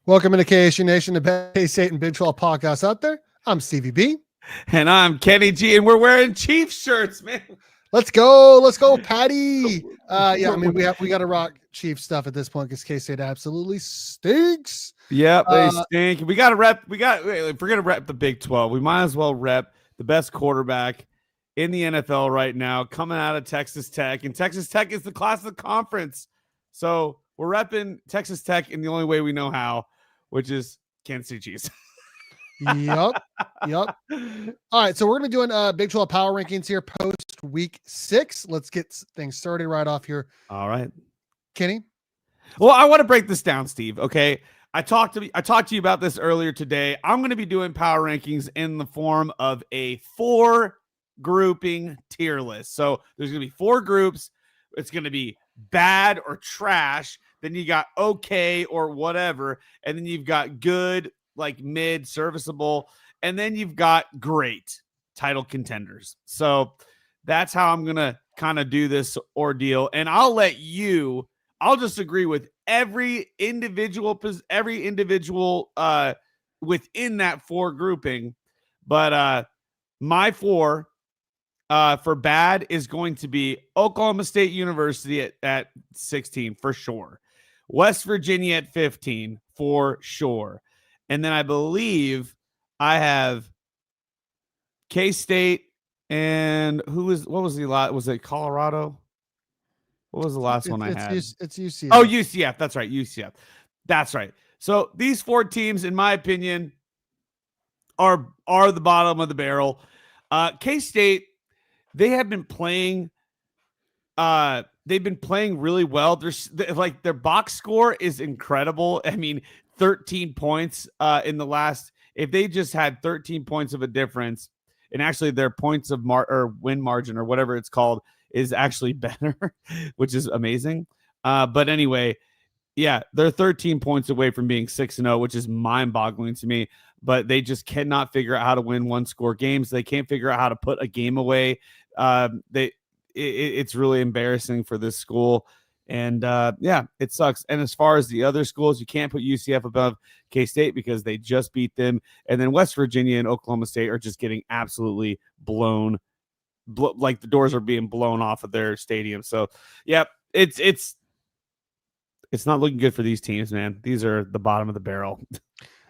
Welcome into KSU Nation, the best K-State and Big 12 podcast out there. I'm Stevie B. And I'm Kenny G, and we're wearing Chiefs shirts, man. Let's go, Patty. Yeah, I mean, we got to rock Chiefs stuff at this point because K-State absolutely stinks. Yep, they stink. We got to rep. If we're gonna rep the Big 12, we might as well rep the best quarterback in the NFL right now, coming out of Texas Tech, and Texas Tech is the class of the conference. So we're repping Texas Tech in the only way we know how, which is Kansas City Chiefs. Yep. All right, so we're going to be doing Big 12 power rankings here post week 6. Let's get things started right off here. All right, Kenny. Well, I want to break this down, Steve. Okay, I talked to you about this earlier today. I'm going to be doing power rankings in the form of a 4-grouping tier list. So there's going to be 4 groups. It's going to be bad or trash. Then you got okay or whatever, and then you've got good, like mid, serviceable, and then you've got great title contenders. So that's how I'm gonna kind of do this ordeal, and I'll just agree with every individual within that 4 grouping. But my 4 for bad is going to be Oklahoma State University at 16 for sure, West Virginia at 15 for sure. And then I believe I have K-State and what was the last? Was it Colorado? What was the last one I had? It's UCF. Oh, UCF. That's right. UCF. That's right. So these 4 teams, in my opinion, are the bottom of the barrel. K-State, they have been playing. They've been playing really well. Their box score is incredible. I mean, 13 points in the last. If they just had 13 points of a difference, and actually their points of win margin or whatever it's called is actually better, which is amazing. But anyway, yeah, they're 13 points away from being 6-0, which is mind-boggling to me. But they just cannot figure out how to win one-score games. They can't figure out how to put a game away. It's really embarrassing for this school. And yeah, it sucks. And as far as the other schools, you can't put UCF above K-State because they just beat them. And then West Virginia and Oklahoma State are just getting absolutely blown. Like the doors are being blown off of their stadium. So yeah, it's not looking good for these teams, man. These are the bottom of the barrel.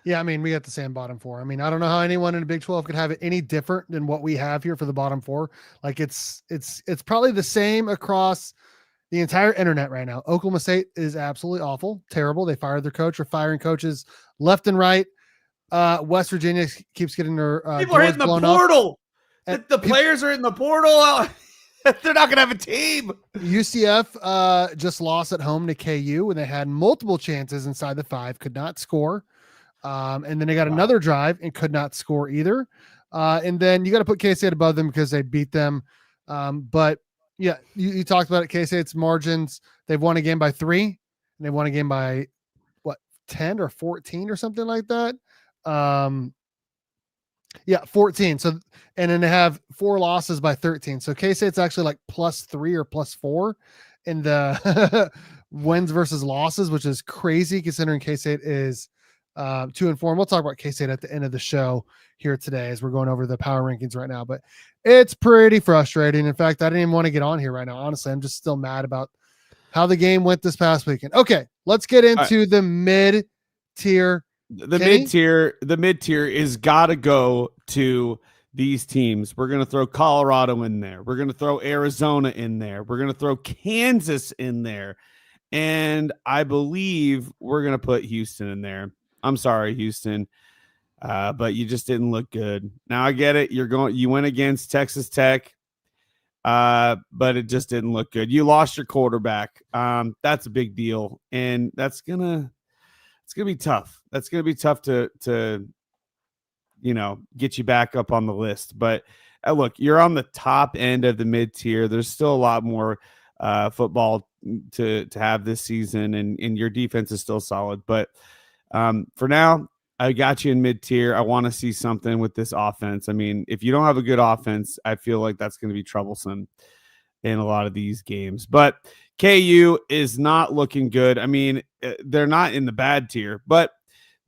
Yeah, I mean, we got the same bottom 4. I mean, I don't know how anyone in the Big 12 could have it any different than what we have here for the bottom 4. Like it's probably the same across the entire internet right now. Oklahoma State is absolutely awful, terrible. They fired their coach or firing coaches left and right. West Virginia keeps getting their people are hitting the portal. The players are in the portal. They're not going to have a team. UCF just lost at home to KU when they had multiple chances inside the 5, could not score. And then they got another drive and could not score either. And then you got to put K-State above them because they beat them. But yeah, you talked about it. K-State's margins, they've won a game by 3 and they won a game by 10 or 14 or something like that. Yeah, 14. So, and then they have 4 losses by 13. So K-State's actually like +3 or +4 in the wins versus losses, which is crazy considering K-State is 2-4. We'll talk about K-State at the end of the show here today as we're going over the power rankings right now, but it's pretty frustrating. In fact, I didn't even want to get on here right now. Honestly, I'm just still mad about how the game went this past weekend. Okay, let's get into the mid-tier. The mid-tier is got to go to these teams. We're going to throw Colorado in there. We're going to throw Arizona in there. We're going to throw Kansas in there. And I believe we're going to put Houston in there. I'm sorry, Houston, but you just didn't look good. Now I get it. You went against Texas Tech, but it just didn't look good. You lost your quarterback. That's a big deal, and it's gonna be tough. That's gonna be tough to get you back up on the list. But look, you're on the top end of the mid tier. There's still a lot more football to have this season, and your defense is still solid. But for now, I got you in mid-tier. I want to see something with this offense. I mean, if you don't have a good offense, I feel like that's going to be troublesome in a lot of these games. But KU is not looking good. I mean, they're not in the bad tier, but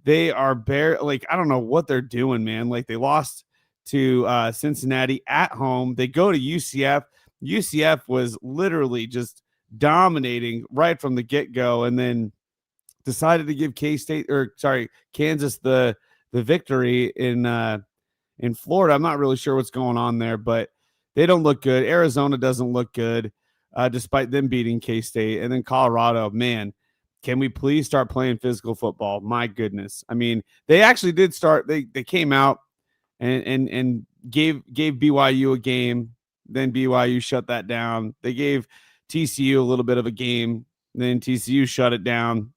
They are like, I don't know what they're doing, man. Like they lost to Cincinnati at home. They go to UCF. UCF was literally just dominating right from the get-go, and then decided to give Kansas the victory in Florida. I'm not really sure what's going on there, but they don't look good. Arizona doesn't look good, despite them beating K-State. And then Colorado, man, can we please start playing physical football? My goodness. I mean, they actually did start. They came out and gave BYU a game. Then BYU shut that down. They gave TCU a little bit of a game. Then TCU shut it down.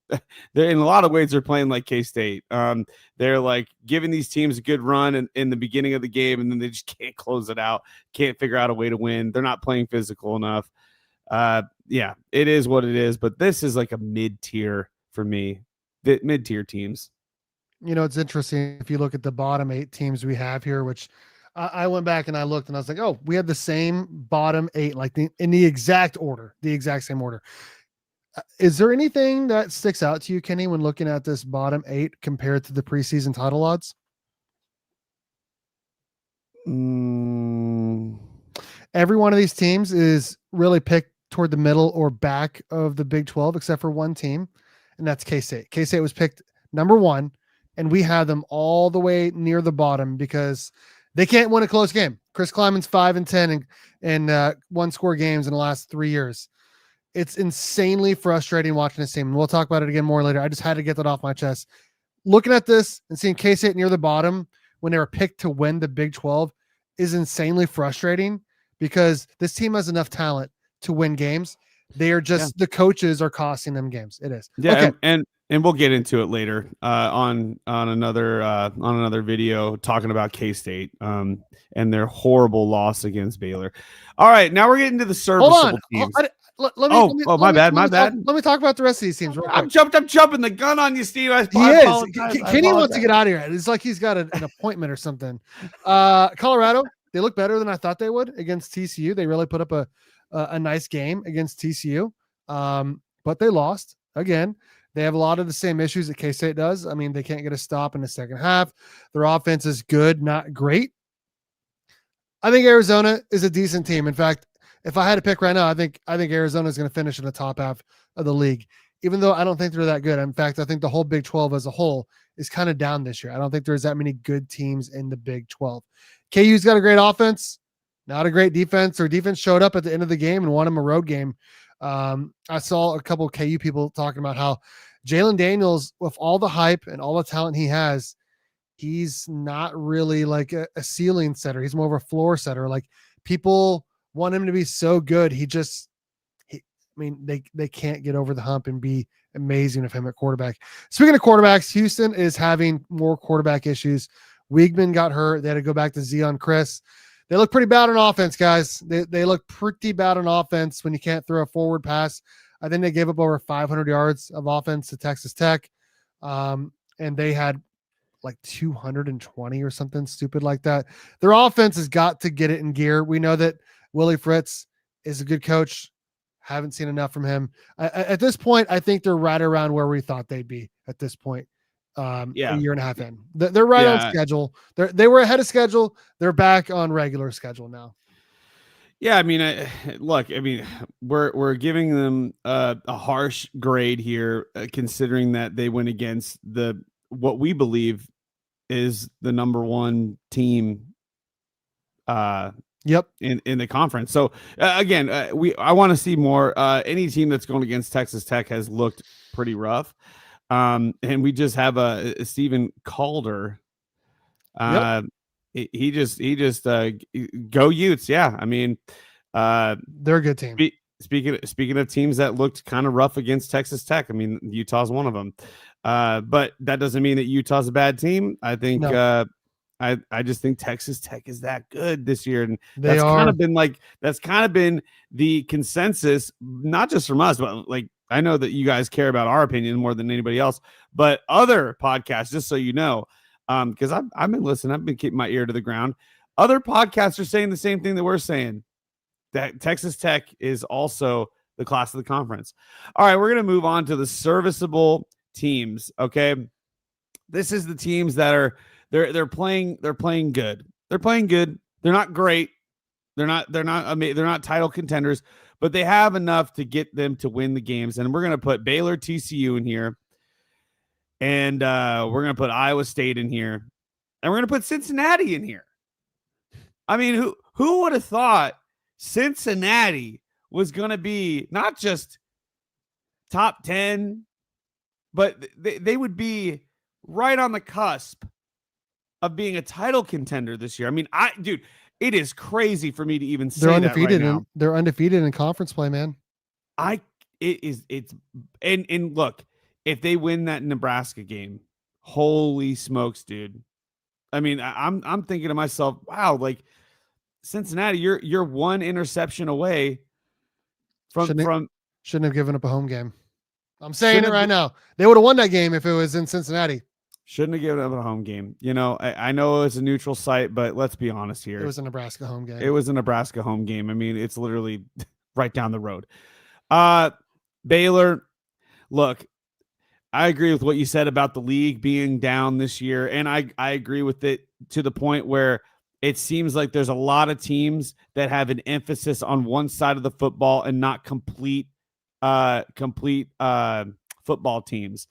They're in a lot of ways they're playing like K-State. They're like giving these teams a good run in the beginning of the game, and then they just can't close it out. Can't figure out a way to win. They're not playing physical enough. Yeah, it is what it is. But this is like a mid-tier for me. Mid-tier teams. You know, it's interesting if you look at the bottom 8 teams we have here, which I went back and I looked and I was like, oh, we have the same bottom 8, like in the exact order, the exact same order. Is there anything that sticks out to you, Kenny, when looking at this bottom 8 compared to the preseason title odds? Every one of these teams is really picked toward the middle or back of the Big 12, except for one team, and that's K-State. K-State was picked number 1, and we have them all the way near the bottom because they can't win a close game. Chris Kleiman's 5-10 in one-score games in the last 3 years. It's insanely frustrating watching this team. And we'll talk about it again more later. I just had to get that off my chest. Looking at this and seeing K-State near the bottom when they were picked to win the Big 12 is insanely frustrating because this team has enough talent to win games. They are just the coaches are costing them games. It is. Yeah, okay. and we'll get into it later on another video talking about K-State and their horrible loss against Baylor. All right, now we're getting to the serviceable teams. My bad. Let me talk about the rest of these teams. I'm jumping the gun on you, Steve. Kenny wants to get out of here. It's like he's got an appointment or something. Colorado, they look better than I thought they would against TCU. They really put up a nice game against TCU, but they lost again. They have a lot of the same issues that K-State does. I mean, they can't get a stop in the second half. Their offense is good, not great. I think Arizona is a decent team. In fact, if I had to pick right now, I think Arizona is going to finish in the top half of the league, even though I don't think they're that good. In fact, I think the whole Big 12 as a whole is kind of down this year. I don't think there's that many good teams in the Big 12. KU's got a great offense, not a great defense. Their defense showed up at the end of the game and won them a road game. I saw a couple of KU people talking about how Jalen Daniels, with all the hype and all the talent he has, he's not really like a ceiling setter. He's more of a floor setter. Like people want him to be so good. They can't get over the hump and be amazing with him at quarterback. Speaking of quarterbacks, Houston is having more quarterback issues. Weigman got hurt. They had to go back to Zion Chris. They look pretty bad on offense, guys. They look pretty bad on offense when you can't throw a forward pass. I think they gave up over 500 yards of offense to Texas Tech. And they had like 220 or something stupid like that. Their offense has got to get it in gear. We know that Willie Fritz is a good coach. Haven't seen enough from him. At this point, I think they're right around where we thought they'd be at this point. A year and a half in. They're right on schedule. They were ahead of schedule. They're back on regular schedule now. Yeah, I mean, we're giving them a harsh grade here, considering that they went against what we believe is the number 1 team. In the conference. So again, I want to see more. Any team that's going against Texas Tech has looked pretty rough. And we just have a Stephen Calder. He just go Utes. Yeah, I mean, they're a good team. Speaking of teams that looked kind of rough against Texas Tech, I mean, Utah's one of them. But that doesn't mean that Utah's a bad team. I think. No. I just think Texas Tech is that good this year, and that's kind of been the consensus, not just from us, but like I know that you guys care about our opinion more than anybody else, but other podcasts, just so you know, because I've been listening, I've been keeping my ear to the ground. Other podcasts are saying the same thing that we're saying, that Texas Tech is also the class of the conference. All right, we're gonna move on to the serviceable teams. Okay. This is the teams that are they're playing good. They're playing good. They're not great. They're not title contenders, but they have enough to get them to win the games. And we're gonna put Baylor, TCU in here, and we're gonna put Iowa State in here, and we're gonna put Cincinnati in here. I mean, who would have thought Cincinnati was gonna be not just top 10, but they would be right on the cusp of being a title contender this year. I mean, dude, it is crazy for me to even say They're that undefeated right now. they're undefeated in conference play, man. And look, if they win that Nebraska game, holy smokes, dude. I mean, I'm thinking to myself, wow, like Cincinnati, you're one interception away from shouldn't have given up a home game. I'm saying it right now. They would have won that game if it was in Cincinnati. Shouldn't have given up a home game. You know, I know it's a neutral site, but let's be honest here. It was a Nebraska home game. It was a Nebraska home game. I mean, it's literally right down the road. Baylor, look, I agree with what you said about the league being down this year, and I agree with it to the point where it seems like there's a lot of teams that have an emphasis on one side of the football and not complete football teams.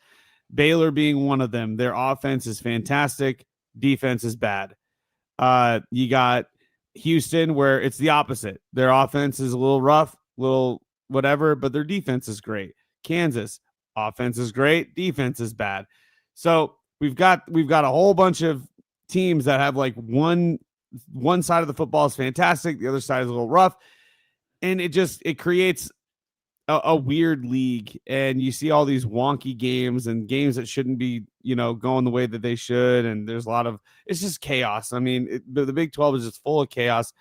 Baylor being one of them. Their offense is fantastic. Defense is bad. You got Houston, where it's the opposite. Their offense is a little rough, little whatever, but their defense is great. Kansas, offense is great, defense is bad. So we've got a whole bunch of teams that have like one side of the football is fantastic, the other side is a little rough, and it creates a weird league, and you see all these wonky games and games that shouldn't be, going the way that they should. And there's it's just chaos. I mean, the Big 12 is just full of chaos.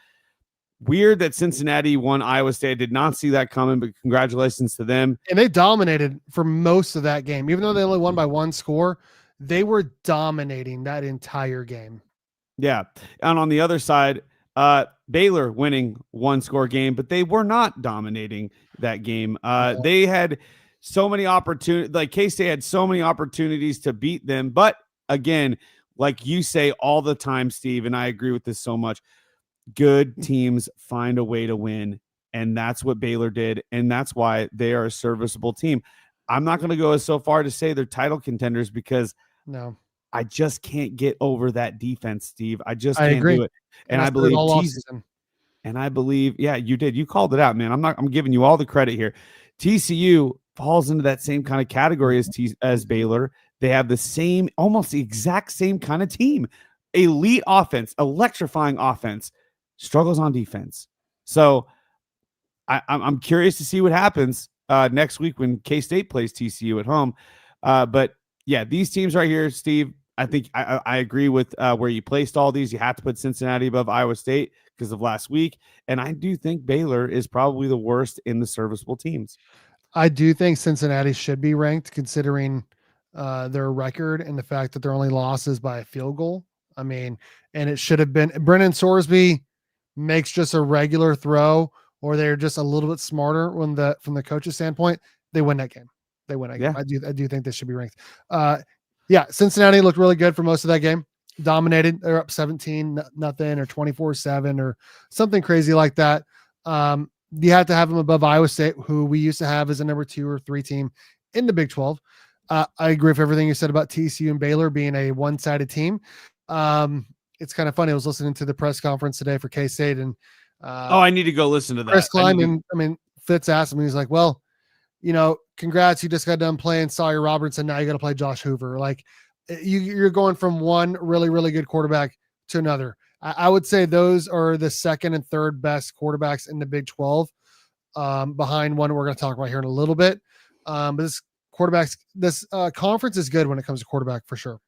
Weird that Cincinnati won Iowa State. I did not see that coming, but congratulations to them. And they dominated for most of that game. Even though they only won by one score, they were dominating that entire game. Yeah. And on the other side, Baylor winning one score game, but they were not dominating that game. They had so many opportunities, like K-State had so many opportunities to beat them. But again, like you say all the time, Steve, and I agree with this so much, good teams find a way to win. And that's what Baylor did. And that's why they are a serviceable team. I'm not going to go so far to say they're title contenders because I just can't get over that defense, Steve. I can't do it. And I believe, yeah, you did. You called it out, man. I'm giving you all the credit here. TCU falls into that same kind of category as Baylor. They have almost the exact same kind of team. Elite offense, electrifying offense, struggles on defense. So I'm curious to see what happens next week when K-State plays TCU at home. But yeah, these teams right here, Steve, I think I agree with where you placed all these. You have to put Cincinnati above Iowa State because of last week. And I do think Baylor is probably the worst in the serviceable teams. I do think Cincinnati should be ranked considering their record and the fact that their only loss is by a field goal. I mean, and it should have been Brennan Sorsby makes just a regular throw, or they're just a little bit smarter from the coach's standpoint. They win that game. Yeah. I do think they should be ranked. Yeah, Cincinnati looked really good for most of that game. Dominated. They're up 17-0 or 24-7 or something crazy like that. You have to have them above Iowa State, who we used to have as a number 2 or 3 team in the Big 12. I agree with everything you said about TCU and Baylor being a one-sided team. It's kind of funny. I was listening to the press conference today for K-State, and I need to go listen to that. Chris Kleiman, Fitz asked him, he's like, well, congrats, you just got done playing Sawyer Robertson. Now you got to play Josh Hoover. Like you're going from one really, really good quarterback to another. I would say those are the second and third best quarterbacks in the Big 12, behind one we're going to talk about here in a little bit. But this conference is good when it comes to quarterback for sure.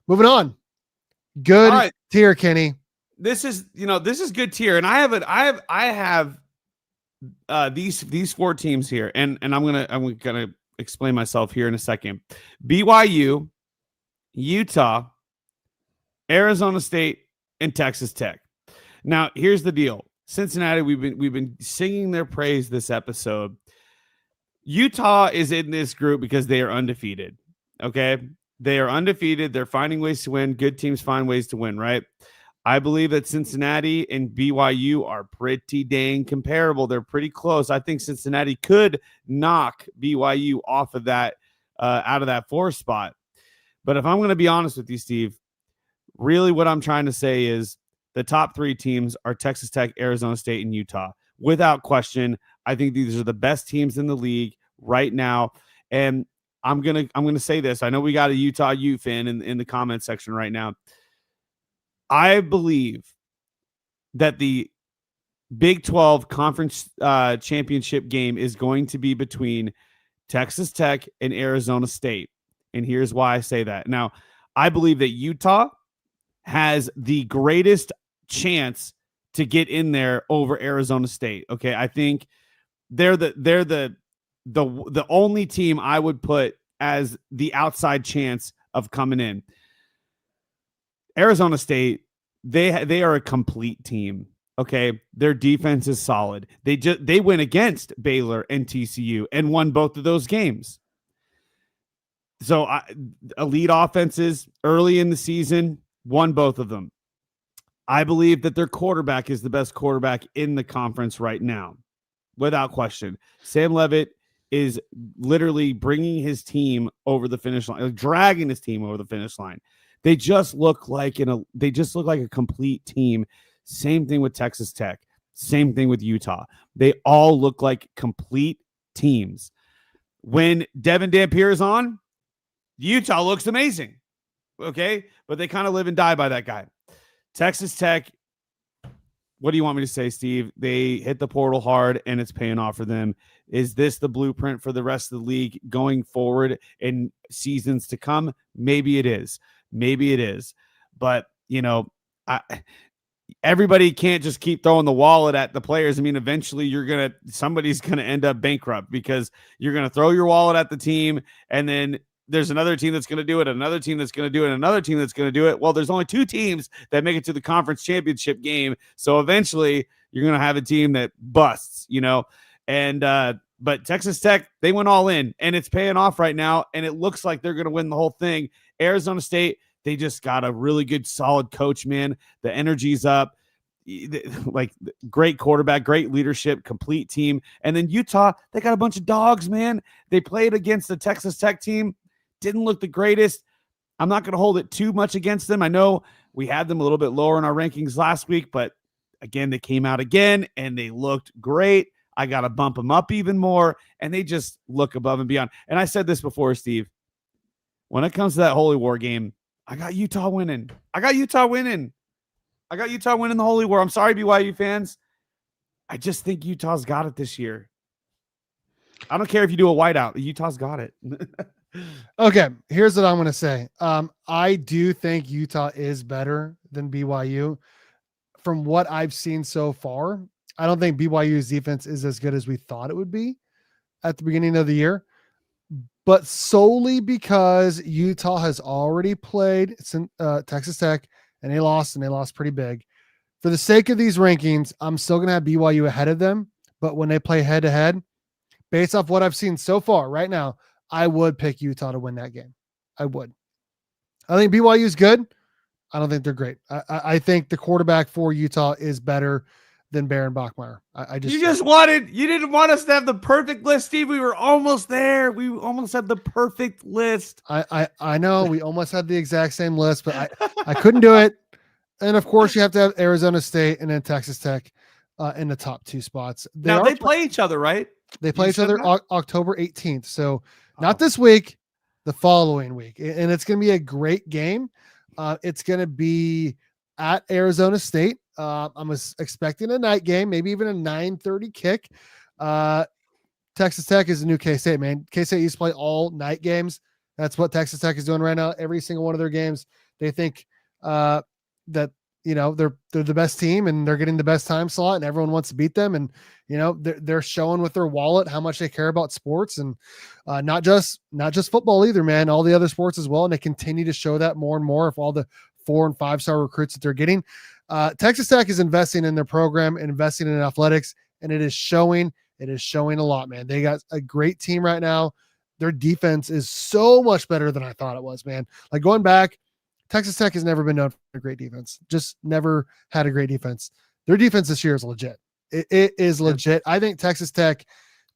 Moving on. Good tier, Kenny. This is good tier. And I have these 4 teams here, and I'm gonna explain myself here in a second. BYU, Utah, Arizona State, and Texas Tech. Now, here's the deal. Cincinnati, we've been singing their praise this episode. Utah is in this group because they are undefeated. Okay, They are undefeated. They're finding ways to win. Good teams find ways to win, right? I believe that Cincinnati and BYU are pretty dang comparable. They're pretty close. I think Cincinnati could knock BYU off of that, out of that 4 spot. But if I'm going to be honest with you, Steve, really what I'm trying to say is the top 3 teams are Texas Tech, Arizona State, and Utah. Without question, I think these are the best teams in the league right now. And I'm gonna say this. I know we got a Utah Ute fan in the comment section right now. I believe that the Big 12 conference championship game is going to be between Texas Tech and Arizona State. And here's why I say that. Now, I believe that Utah has the greatest chance to get in there over Arizona State. Okay, I think they're the only team I would put as the outside chance of coming in. Arizona State, they are a complete team. Okay, their defense is solid. They went against Baylor and TCU and won both of those games. So elite offenses early in the season, won both of them. I believe that their quarterback is the best quarterback in the conference right now, without question. Sam Leavitt is literally bringing his team over the finish line, dragging his team over the finish line. They just look like a complete team. Same thing with Texas Tech. Same thing with Utah. They all look like complete teams. When Devin Dampier is on, Utah looks amazing. Okay, but they kind of live and die by that guy. Texas Tech, what do you want me to say, Steve? They hit the portal hard, and it's paying off for them. Is this the blueprint for the rest of the league going forward in seasons to come? Maybe it is. Maybe it is. But, everybody can't just keep throwing the wallet at the players. I mean, eventually somebody's going to end up bankrupt because you're going to throw your wallet at the team, and then there's another team that's going to do it, another team that's going to do it, another team that's going to do it. Well, there's only 2 teams that make it to the conference championship game. So eventually you're going to have a team that busts, and, but Texas Tech, they went all in, and it's paying off right now. And it looks like they're going to win the whole thing. Arizona State, they just got a really good, solid coach, man. The energy's up. Like, great quarterback, great leadership, complete team. And then Utah, they got a bunch of dogs, man. They played against the Texas Tech team. Didn't look the greatest. I'm not going to hold it too much against them. I know we had them a little bit lower in our rankings last week, but again, they came out again and they looked great. I got to bump them up even more, and they just look above and beyond. And I said this before, Steve, when it comes to that Holy War game, I got Utah winning. I got Utah winning the Holy War. I'm sorry, BYU fans. I just think Utah's got it this year. I don't care if you do a whiteout. Utah's got it. Okay, here's what I'm going to say. I do think Utah is better than BYU. From what I've seen so far, I don't think BYU's defense is as good as we thought it would be at the beginning of the year, but solely because Utah has already played Texas Tech, and they lost pretty big. For the sake of these rankings, I'm still going to have BYU ahead of them, but when they play head-to-head, based off what I've seen so far right now, I would pick Utah to win that game. I would. I think BYU is good. I don't think they're great. I think the quarterback for Utah is better than Baron Bachmeier. You didn't want us to have the perfect list, Steve. We were almost there. We almost had the perfect list. I know we almost had the exact same list, but I couldn't do it. And of course, you have to have Arizona State and then Texas Tech in the top 2 spots. They play each other, right? They play each other October 18th. So not this week, the following week. And it's going to be a great game. It's going to be at Arizona State. I'm expecting a night game, maybe even a 9:30 kick. Texas Tech is a new K-State, man. K-State used to play all night games. That's what Texas Tech is doing right now. Every single one of their games, they think that they're the best team and they're getting the best time slot, and everyone wants to beat them. And they're showing with their wallet how much they care about sports, and not just football either, man. All the other sports as well, and they continue to show that more and more of all the 4- and 5-star recruits that they're getting. Texas Tech is investing in their program, investing in athletics, and it is showing. It is showing a lot, man. They got a great team right now. their defense is so much better than I thought it was, man. Like going back, Texas Tech has never been known for a great defense. Just never had a great defense. Their defense this year is legit. It is legit. I think Texas Tech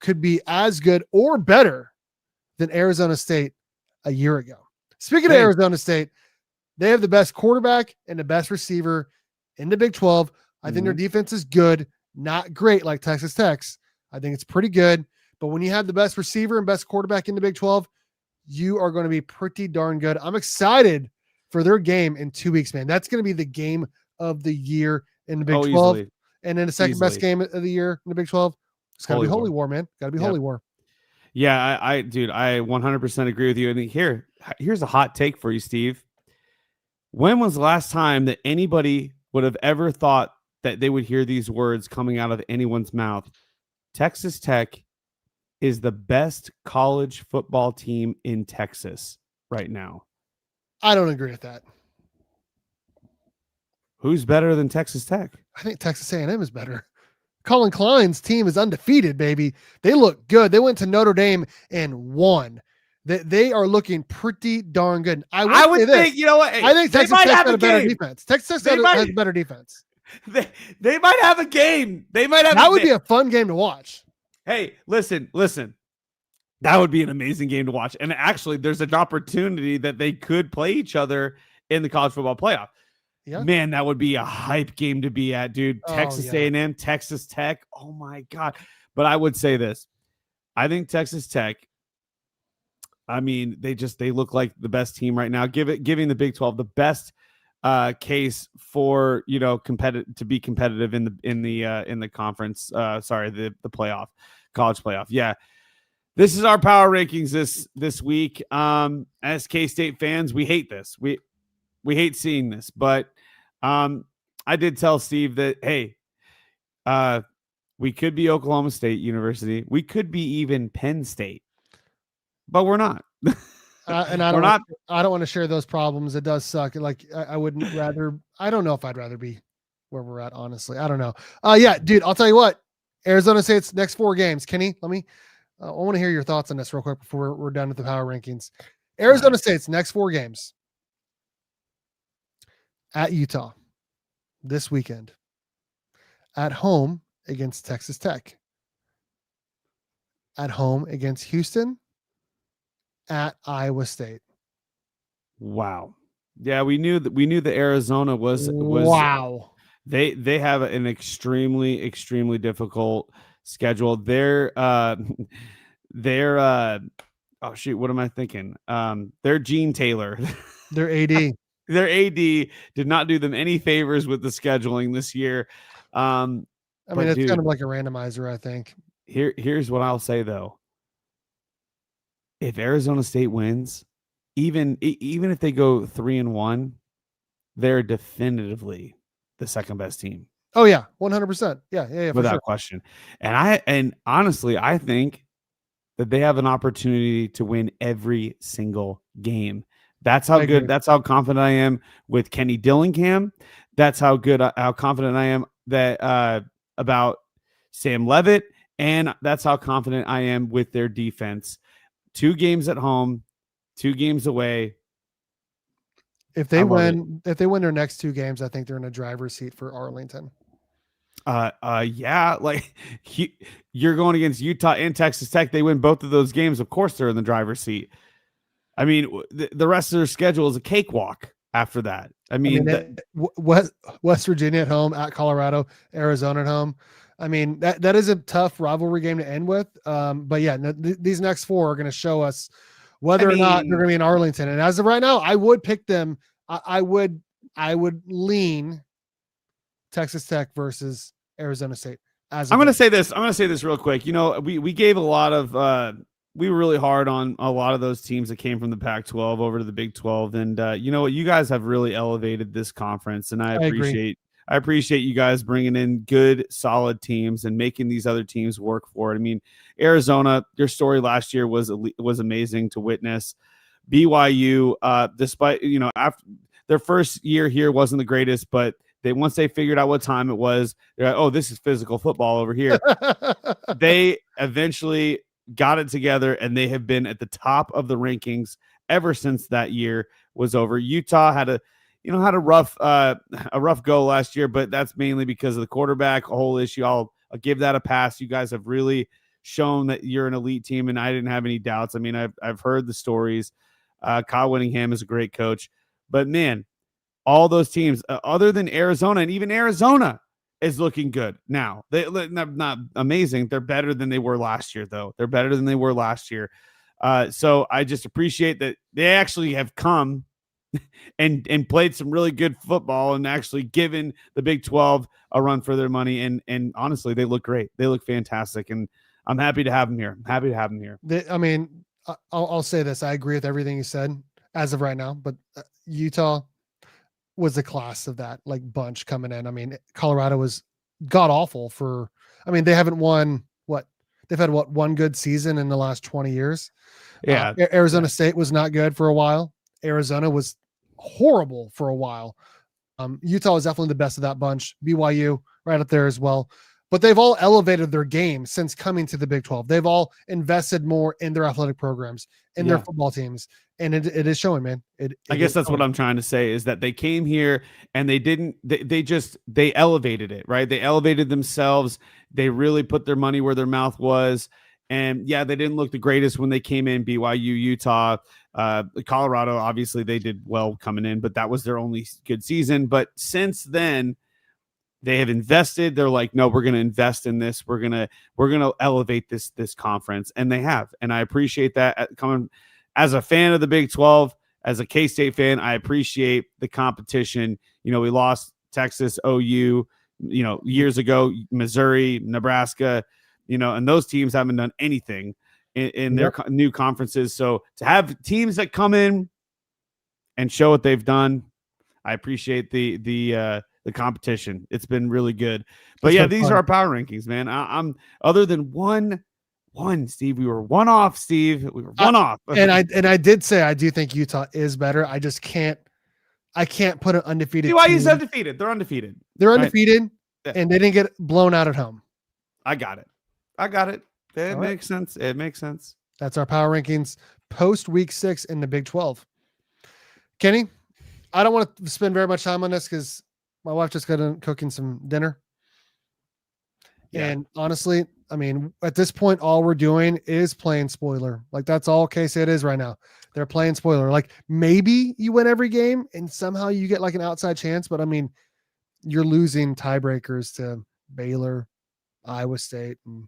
could be as good or better than Arizona State a year ago. Speaking of Arizona State, they have the best quarterback and the best receiver in the Big 12. I think their defense is good, not great like Texas Tech's. I think it's pretty good. But when you have the best receiver and best quarterback in the Big 12, you are going to be pretty darn good. I'm excited for their game in 2 weeks, man. That's going to be the game of the year in the Big 12. Easily. And then the second best game of the year in the Big 12. It's got to be Holy War, man. Got to be Holy War. Yeah, dude, I 100% agree with you. And here's a hot take for you, Steve. When was the last time that anybody would have ever thought that they would hear these words coming out of anyone's mouth? Texas Tech is the best college football team in Texas right now. I don't agree with that. Who's better than Texas Tech? I think Texas A&M is better. Colin Klein's team is undefeated, baby. They look good. They went to Notre Dame and won. They are looking pretty darn good. I would think, you know what? I think Texas Tech has a better defense. Texas Tech has a better defense. They might have a game. They might have. That would be a fun game to watch. Hey, listen. That would be an amazing game to watch. And actually, there's an opportunity that they could play each other in the college football playoff. Yeah. Man, that would be a hype game to be at, dude. Texas A&M, Texas Tech. Oh my God. But I would say this. I think Texas Tech, I mean, they look like the best team right now. Giving the Big 12 the best case for, to be competitive in the conference. The playoff, college playoff. Yeah. This is our power rankings this week. As K-State fans, we hate this. We hate seeing this, but I did tell Steve that, hey, we could be Oklahoma State University. We could be even Penn State, but we're not. And I don't want to share those problems. It does suck. Like I wouldn't rather. I don't know if I'd rather be where we're at. Honestly, I don't know. Yeah, dude. I'll tell you what. Arizona State's next 4 games. Kenny, let me. I want to hear your thoughts on this real quick before we're done with the power rankings. Arizona State's next 4 games. At Utah this weekend, at home against Texas Tech, at home against Houston, at Iowa State. Wow. Yeah, we knew that Arizona was wow. They have an extremely difficult schedule. They're oh shoot, what am I thinking? They're Gene Taylor. They're AD. Their AD did not do them any favors with the scheduling this year. I mean, it's kind of like a randomizer, I think. Here's what I'll say though. If Arizona State wins, even if they go 3-1, they're definitively the second best team. Oh yeah, 100%. Yeah, without question. And honestly, I think that they have an opportunity to win every single game. That's how good. That's how confident I am with Kenny Dillingham. That's how confident I am that about Sam Leavitt, and that's how confident I am with their defense. 2 games at home, 2 games away. If they win their next 2 games, I think they're in a driver's seat for Arlington. Yeah, like you're going against Utah and Texas Tech. They win both of those games. Of course, they're in the driver's seat. I mean, the rest of their schedule is a cakewalk after that. West Virginia at home, at Colorado, Arizona at home. I mean, that is a tough rivalry game to end with. But yeah, these next 4 are going to show us whether or not they're going to be in Arlington. And as of right now, I would pick them. I would lean Texas Tech versus Arizona State. I'm going to say this. I'm going to say this real quick. We gave a lot of we were really hard on a lot of those teams that came from the Pac-12 over to the Big 12. And you know what? You guys have really elevated this conference, and I appreciate you guys bringing in good, solid teams and making these other teams work for it. I mean, Arizona, your story last year was amazing to witness. BYU, despite, after their first year here wasn't the greatest, but once they figured out what time it was, they're like, oh, this is physical football over here. They eventually got it together, and they have been at the top of the rankings ever since that year was over. Utah had a rough go last year, but that's mainly because of the quarterback, a whole issue. I'll give that a pass. You guys have really shown that you're an elite team, and I didn't have any doubts. I mean, I've heard the stories. Kyle Whittingham is a great coach, but man, all those teams other than Arizona, and even Arizona is looking good now. They're not amazing. They're better than they were last year, though. They're better than they were last year. So I just appreciate that they actually have come and played some really good football and actually given the Big 12 a run for their money. And honestly, they look great. They look fantastic. And I'm happy to have them here. I'll say this. I agree with everything you said as of right now, but Utah was the class of that like bunch coming in. I mean, Colorado was god awful they haven't won they've had one good season in the last 20 years. Yeah. Arizona State was not good for a while. Arizona was horrible for a while. Utah was definitely the best of that bunch. BYU right up there as well. But they've all elevated their game since coming to the Big 12. They've all invested more in their athletic programs, in their football teams. And it is showing, man. I guess that's what I'm trying to say is that they came here and they elevated it, right? They elevated themselves. They really put their money where their mouth was. And yeah, they didn't look the greatest when they came in. BYU, Utah, Colorado, obviously they did well coming in, but that was their only good season. But since then, they have invested. They're like, no, we're going to invest in this. We're going to elevate this conference. And they have. And I appreciate that. Coming as a fan of the Big 12, as a K-State fan, I appreciate the competition. We lost Texas, OU, years ago, Missouri, Nebraska, and those teams haven't done anything in their new conferences. So to have teams that come in and show what they've done, I appreciate the competition. It's been really good. But these are our power rankings, man. I'm other than one, Steve. We were one off, Steve. We were one off. And I did say I do think Utah is better. I just can't put an undefeated. BYU's undefeated. They're undefeated. They're undefeated, and they didn't get blown out at home. I got it. It makes sense. It makes sense. That's our power rankings post week 6 in the Big 12. Kenny, I don't want to spend very much time on this because my wife just got done cooking some dinner. Yeah. And honestly, I mean, at this point, all we're doing is playing spoiler. Like that's all K-State is right now. They're playing spoiler. Like maybe you win every game and somehow you get like an outside chance, but I mean, you're losing tiebreakers to Baylor, Iowa State, and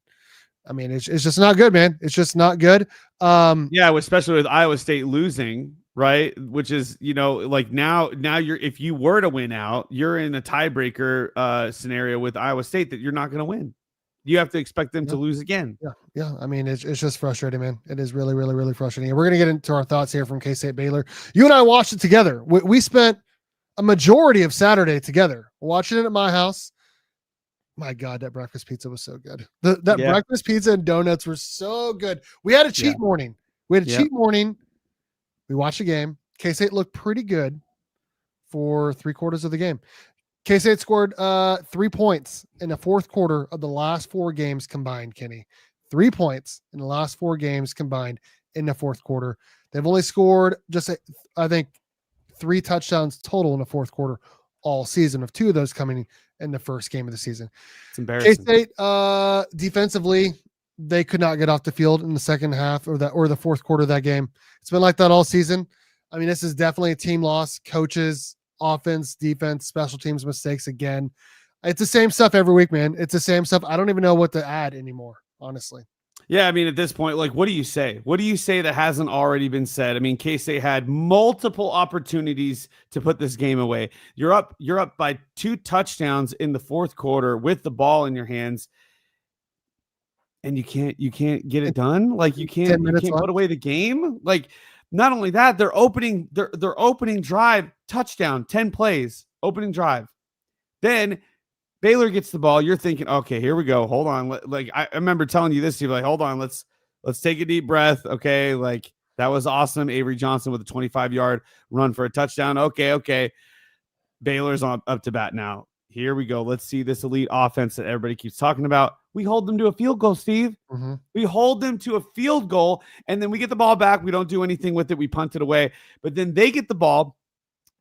I mean, it's just not good, man. It's just not good. Especially with Iowa State losing, right? Which is, like now if you were to win out, you're in a tiebreaker scenario with Iowa State that you're not going to win. You have to expect them to lose again. Yeah. I mean, it's just frustrating, man. It is really, really, really frustrating. And we're going to get into our thoughts here from K-State Baylor. You and I watched it together. We spent a majority of Saturday together watching it at my house. My God, that breakfast pizza was so good. Breakfast pizza and donuts were so good. We had a cheat morning. We watched the game. K-State looked pretty good for 3/4 of the game. K-State scored 3 points in the fourth quarter of the last 4 games combined, Kenny. 3 points in the last 4 games combined in the fourth quarter. They've only scored I think 3 touchdowns total in the fourth quarter all season, of 2 of those coming in the first game of the season. It's embarrassing. K-State defensively, they could not get off the field in the second half or the fourth quarter of that game. It's been like that all season. I mean, this is definitely a team loss. Coaches, offense, defense, special teams mistakes again. It's the same stuff every week, man. It's the same stuff. I don't even know what to add anymore, honestly. Yeah, I mean, at this point, like, what do you say? What do you say that hasn't already been said? I mean, K-State had multiple opportunities to put this game away. You're up by 2 touchdowns in the fourth quarter with the ball in your hands, and you can't get it done. Like you can't put away the game. Like not only that, their opening drive touchdown, 10 plays, opening drive. Then Baylor gets the ball. You're thinking, okay, here we go. Hold on. Like I remember telling you this, Steve, like, hold on, let's take a deep breath. Okay. Like that was awesome. Avery Johnson with a 25-yard run for a touchdown. Okay. Baylor's up to bat now. Here we go. Let's see this elite offense that everybody keeps talking about. We hold them to a field goal, Steve. Mm-hmm. We hold them to a field goal, and then we get the ball back. We don't do anything with it. We punt it away. But then they get the ball,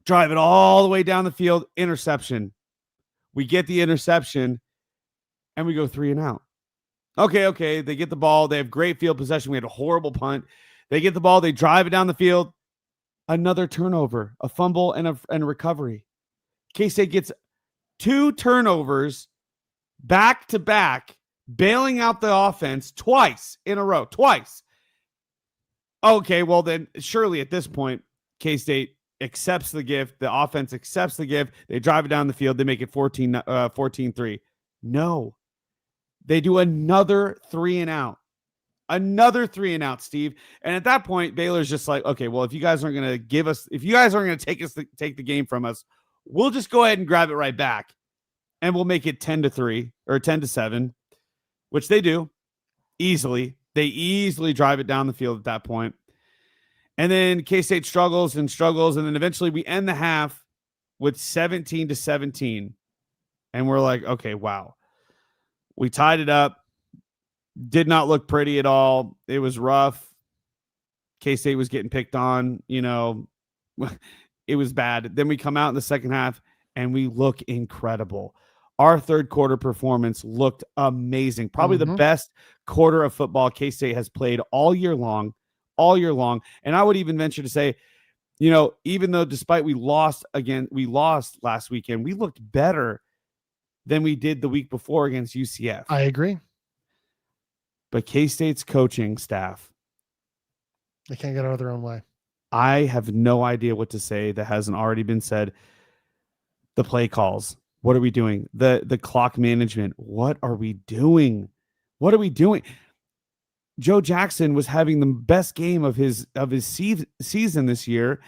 drive it all the way down the field, interception. We get the interception, and we go 3 and out. Okay. They get the ball. They have great field possession. We had a horrible punt. They get the ball. They drive it down the field. Another turnover, a fumble, and a recovery. K-State gets 2 turnovers back to back, bailing out the offense twice in a row. Twice. Okay, well then surely at this point, K-State accepts the gift. The offense accepts the gift. They drive it down the field. They make it 14-3. No. They do another 3 and out. Another 3 and out, Steve. And at that point, Baylor's just like, okay, well, if you guys aren't going to give us, if you guys aren't going to take the game from us, we'll just go ahead and grab it right back. And we'll make it 10-3 or 10-7, which they do easily. They easily drive it down the field at that point. And then K-State struggles. And then eventually we end the half with 17-17. And we're like, okay, wow. We tied it up. Did not look pretty at all. It was rough. K-State was getting picked on. You know, it was bad. Then we come out in the second half and we look incredible. Our third quarter performance looked amazing. Probably the best quarter of football K-State has played all year long. And I would even venture to say, you know, even though despite we lost last weekend, we looked better than we did the week before against UCF. I agree. But K-State's coaching staff, they can't get out of their own way. I have no idea what to say that hasn't already been said. The play calls. What are we doing? The clock management. What are we doing? Joe Jackson was having the best game of his season this year.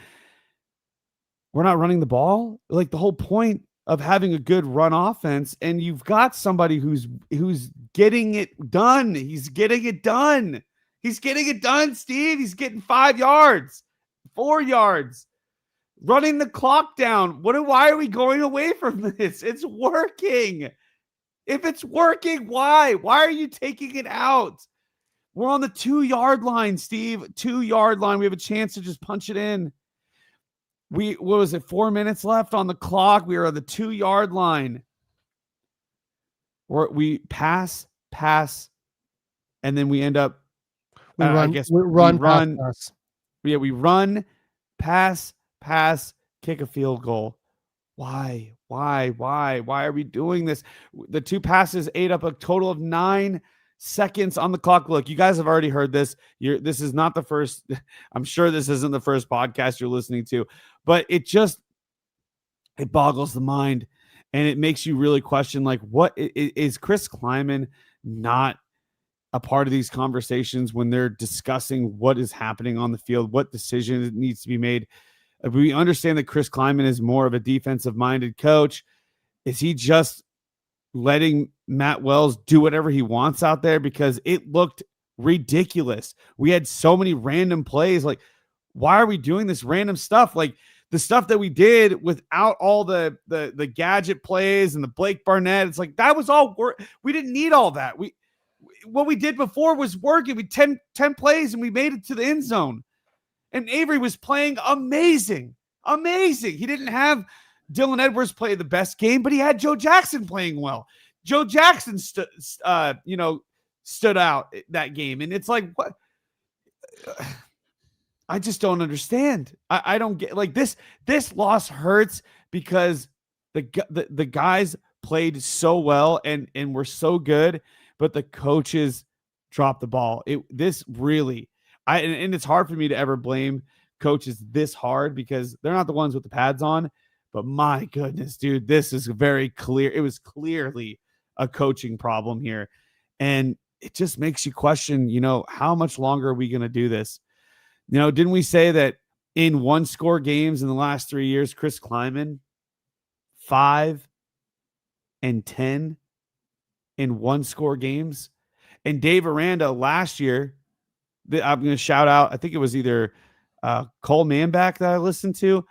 We're not running the ball. Like the whole point of having a good run offense, and you've got somebody who's getting it done. He's getting it done, Steve. He's getting 5 yards, 4 yards, running the clock down. Why are we going away from this? It's working. If it's working, why? Why are you taking it out? We're on the 2-yard line, Steve. 2-yard line. We have a chance to just punch it in. What was it? 4 minutes left on the clock. We are on the 2-yard line. We pass, and then we end up. We run. Yeah, we run, pass, kick a field goal. Why? Why are we doing this? The 2 passes ate up a total of 9 seconds on the clock. Look, you guys have already heard this. This is not the first. I'm sure this isn't the first podcast you're listening to, but it boggles the mind, and it makes you really question, like, what is Chris Kleiman not a part of these conversations when they're discussing what is happening on the field, what decision needs to be made? We understand that Chris Kleiman is more of a defensive-minded coach. Is he just letting Matt Wells do whatever he wants out there? Because it looked ridiculous. We had so many random plays. Like, why are we doing this random stuff? Like the stuff that we did without all the gadget plays and the Blake Barnett. It's like, that was all work. We didn't need all that. What we did before was working. We 10 plays and we made it to the end zone. And Avery was playing amazing. He didn't have Dylan Edwards play the best game, but he had Joe Jackson playing well. Joe Jackson stood out that game. And it's like, what? I just don't understand. I don't get, like, this loss hurts because the guys played so well and were so good, but the coaches dropped the ball. And it's hard for me to ever blame coaches this hard because they're not the ones with the pads on. But my goodness, dude, this is very clear. It was clearly a coaching problem here. And it just makes you question, how much longer are we going to do this? Didn't we say that in 1-score games in the last 3 years, Chris Kleiman, 5-10 in 1-score games? And Dave Aranda last year, I'm going to shout out, I think it was either Cole Manback that I listened to.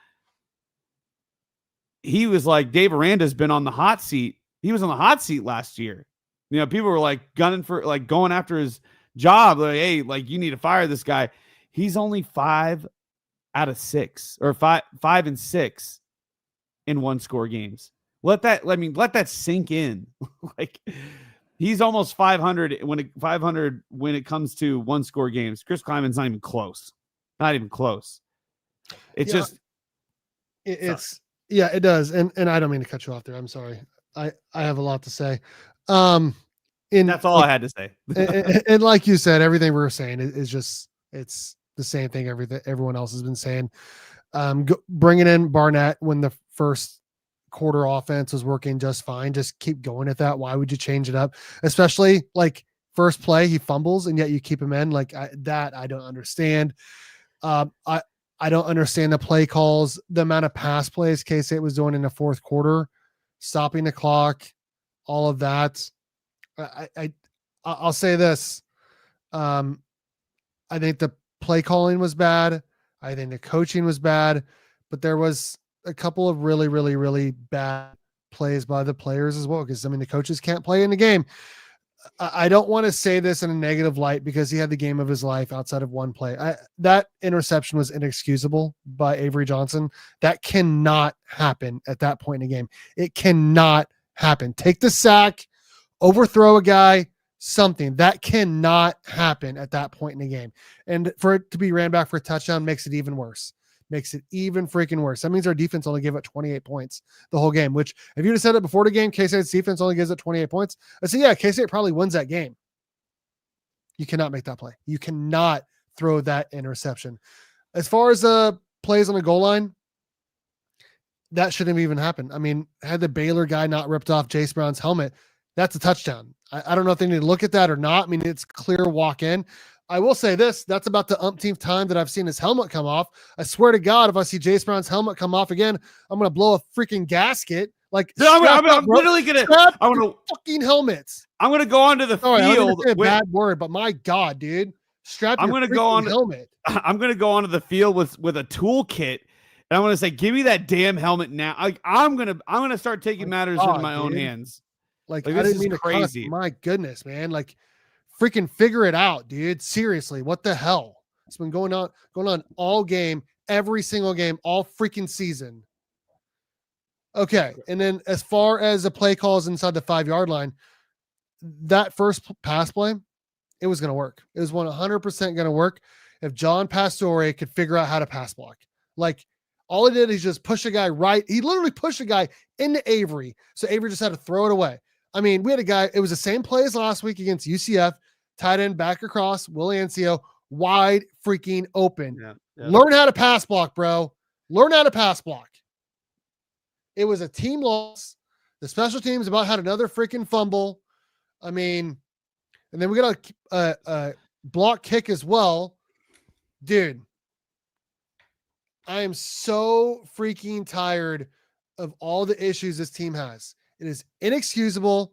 He was like, Dave Aranda's been on the hot seat. He was on the hot seat last year. You know, people were like gunning for like going after his job. Like, hey, like you need to fire this guy. He's only 5 out of 6 or 5-6 in 1-score games. Let that sink in. Like he's almost 500 when it comes to 1-score games. Chris Kleiman's not even close. Not even close. It's Yeah, just it's yeah, it does. And I don't mean to cut you off there. I'm sorry. I have a lot to say. That's all I had to say. and like you said, everything we were saying is just it's the same thing everyone else has been saying. Bringing in Barnett when the first quarter offense was working just fine. Just keep going at that. Why would you change it up? Especially like first play, he fumbles and yet you keep him in like I don't understand. I don't understand the play calls, the amount of pass plays K-State was doing in the fourth quarter, stopping the clock, all of that. I'll say this. I think the play calling was bad. I think the coaching was bad, but there was a couple of really, really, really bad plays by the players as well. Because I mean, the coaches can't play in the game. I don't want to say this in a negative light because he had the game of his life outside of one play. That interception was inexcusable by Avery Johnson. That cannot happen at that point in the game. It cannot happen. Take the sack, overthrow a guy, something. That cannot happen at that point in the game. And for it to be ran back for a touchdown makes it even worse. Makes it even freaking worse. That means our defense only gave up 28 points the whole game, which if you'd have said it before the game, K-State's defense only gives it 28 points. I said, yeah, K-State probably wins that game. You cannot make that play. You cannot throw that interception. As far as the plays on the goal line, that shouldn't have even happened. I mean, had the Baylor guy not ripped off Jace Brown's helmet, that's a touchdown. I don't know if they need to look at that or not. I mean, it's clear walk in. I will say this, that's about the umpteenth time that I've seen his helmet come off. I swear to God, if I see Jace Brown's helmet come off again, I'm going to blow a freaking gasket. Like, I'm literally going to fucking helmets. I'm going to go onto the field. Say a bad word, but my God, dude, strap your helmet. I'm going to go onto the field with a toolkit. And I'm going to say, give me that damn helmet now. I'm going to start taking matters into my own hands. Like I didn't mean crazy. To my goodness, man. Like, freaking figure it out, dude. Seriously, what the hell? It's been going on all game, every single game, all freaking season. Okay, and then as far as the play calls inside the 5-yard line, that first pass play, it was going to work. It was 100% going to work if John Pastore could figure out how to pass block. Like, all he did is just push a guy right. He literally pushed a guy into Avery, so Avery just had to throw it away. I mean, we had a guy, it was the same play as last week against UCF, tight end back across, Will Ancio, wide freaking open. Yeah. Learn how to pass block, bro. Learn how to pass block. It was a team loss. The special teams about had another freaking fumble. I mean, and then we got a block kick as well. Dude, I am so freaking tired of all the issues this team has. It is inexcusable.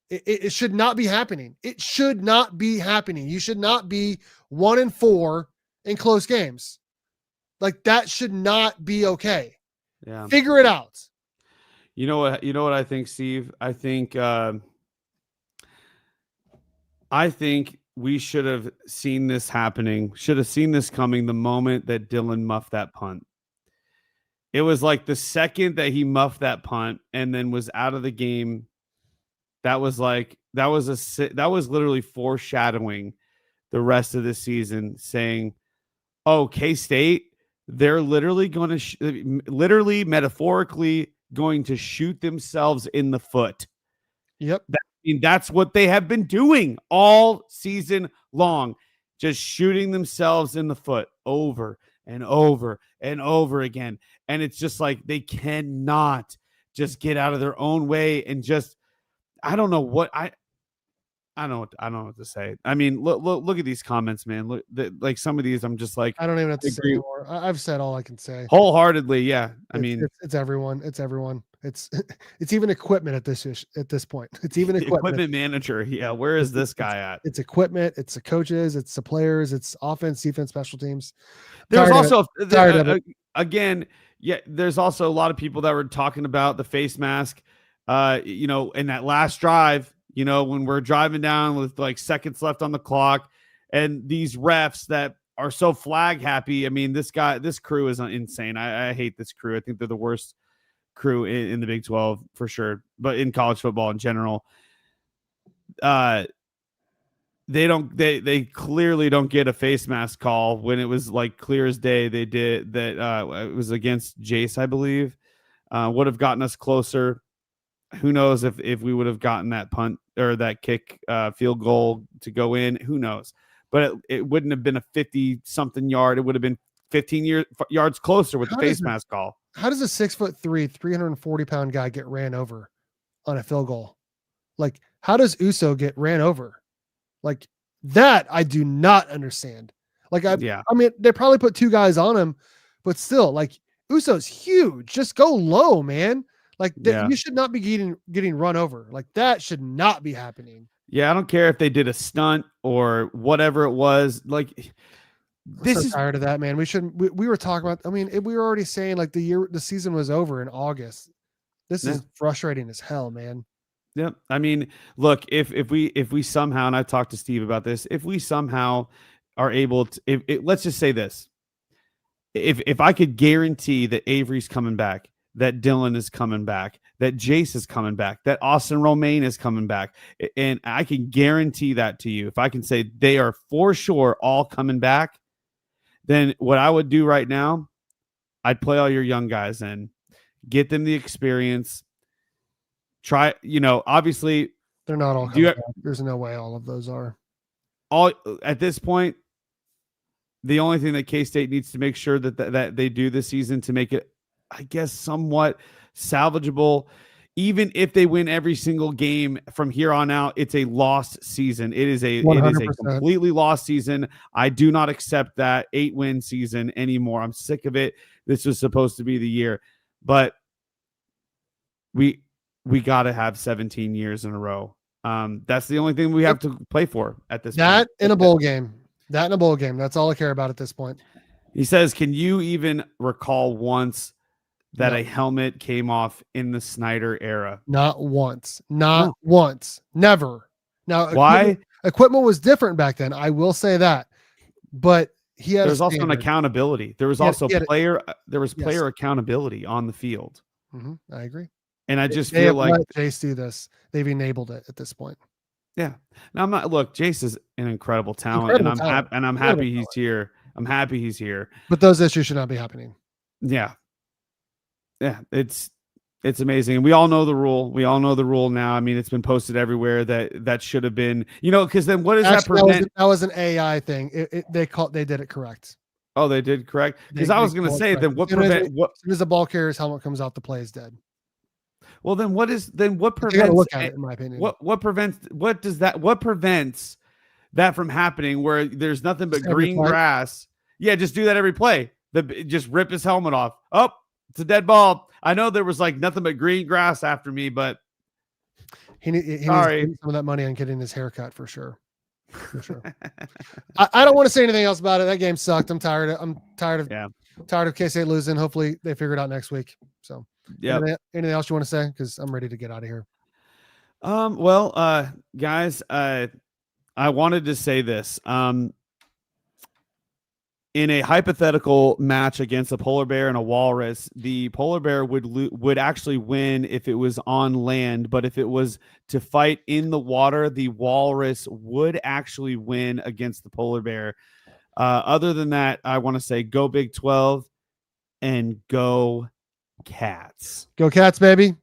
It should not be happening. It should not be happening. You should not be 1-4 in close games. Like that should not be okay. Yeah. Figure it out. You know what I think, Steve? I think we should have seen this happening. Should have seen this coming the moment that Dylan muffed that punt. It was like the second that he muffed that punt and then was out of the game. That was literally foreshadowing the rest of the season, saying, "Oh, K-State, they're literally going to, literally metaphorically going to shoot themselves in the foot." Yep, that's what they have been doing all season long, just shooting themselves in the foot over and over and over again. And it's just like they cannot just get out of their own way and just. I don't know what I don't know what to say. I mean, look at these comments, man. Look, like some of these, I'm just like, I don't even have to say anymore. I've said all I can say. Wholeheartedly, yeah. I mean, it's everyone. It's everyone. It's even equipment at this point. It's even equipment manager. Yeah, where is this guy at? It's equipment. It's the coaches. It's the players. It's offense, defense, special teams. There's also again, yeah. There's also a lot of people that were talking about the face mask. In that last drive, You know, when we're driving down with like seconds left on the clock, and these refs that are so flag happy. I mean, this crew is insane. I hate this crew. I think they're the worst crew in the Big 12 for sure, but in college football in general. They clearly don't get a face mask call when it was like clear as day. They did that. It was against Jace, I believe. Would have gotten us closer. Who knows if we would have gotten that punt or that kick field goal to go in? Who knows? But it wouldn't have been a 50-something yard. It would have been 15 yards closer with the face mask call. How does a 6'3", 340-pound guy get ran over on a field goal? Like, how does Uso get ran over? Like, that I do not understand. Like, I mean, they probably put 2 guys on him, but still, like, Uso's huge. Just go low, man. Like, you should not be getting run over. Like, that should not be happening. Yeah, I don't care if they did a stunt or whatever it was. Like, this is tired of that, man. We were talking about. I mean, we were already saying like the season was over in August. This is frustrating as hell, man. Yep. I mean, look, if we somehow, and I talked to Steve about this, if we somehow are able to, let's just say this, if I could guarantee that Avery's coming back, that Dylan is coming back, that Jace is coming back, that Austin Romaine is coming back, and I can guarantee that to you, if I can say they are for sure all coming back, then what I would do right now, I'd play all your young guys in, get them the experience. Try, obviously they're not all coming back. There's no way all of those are. All at this point, the only thing that K-State needs to make sure that they do this season to make it, I guess, somewhat salvageable, even if they win every single game from here on out, it's a lost season. It is a completely lost season. I do not accept that 8-win season anymore. I'm sick of it. This was supposed to be the year, but we got to have 17 years in a row. That's the only thing we have to play for at this point. That in a bowl game. That's all I care about at this point. He says, can you even recall once that a helmet came off in the Snyder era? Not once. Once. Never. Now, why? Equipment was different back then. I will say that. But there's also an accountability. There was also player accountability on the field. Mm-hmm. I agree. And I just feel like let Jace do this. They've enabled it at this point. Yeah. Now Jace is an incredible talent, and I'm happy he's here. I'm happy he's here. But those issues should not be happening. Yeah. Yeah, it's amazing. We all know the rule. We all know the rule now. I mean, it's been posted everywhere that should have been, because then what does that prevent? That was an AI thing. They did it correct. Oh, they did correct? Because I was going to say, then what prevents? As soon as the ball carrier's helmet comes out, the play is dead. Well, then what prevents? You gotta look at it, in my opinion. What prevents that from happening where there's nothing but green grass? Yeah, just do that every play. Just rip his helmet off. Oh, it's a dead ball. I know there was like nothing but green grass after me, but he needs to spend some of that money on getting his haircut for sure. For sure. I don't want to say anything else about it. That game sucked. I'm tired of K-State losing. Hopefully they figure it out next week. So yeah. Anything else you want to say? Because I'm ready to get out of here. Well, guys, I wanted to say this. In a hypothetical match against a polar bear and a walrus, the polar bear would actually win if it was on land, but if it was to fight in the water, the walrus would actually win against the polar bear. Other than that, I want to say go Big 12 and go Cats. Go Cats, baby.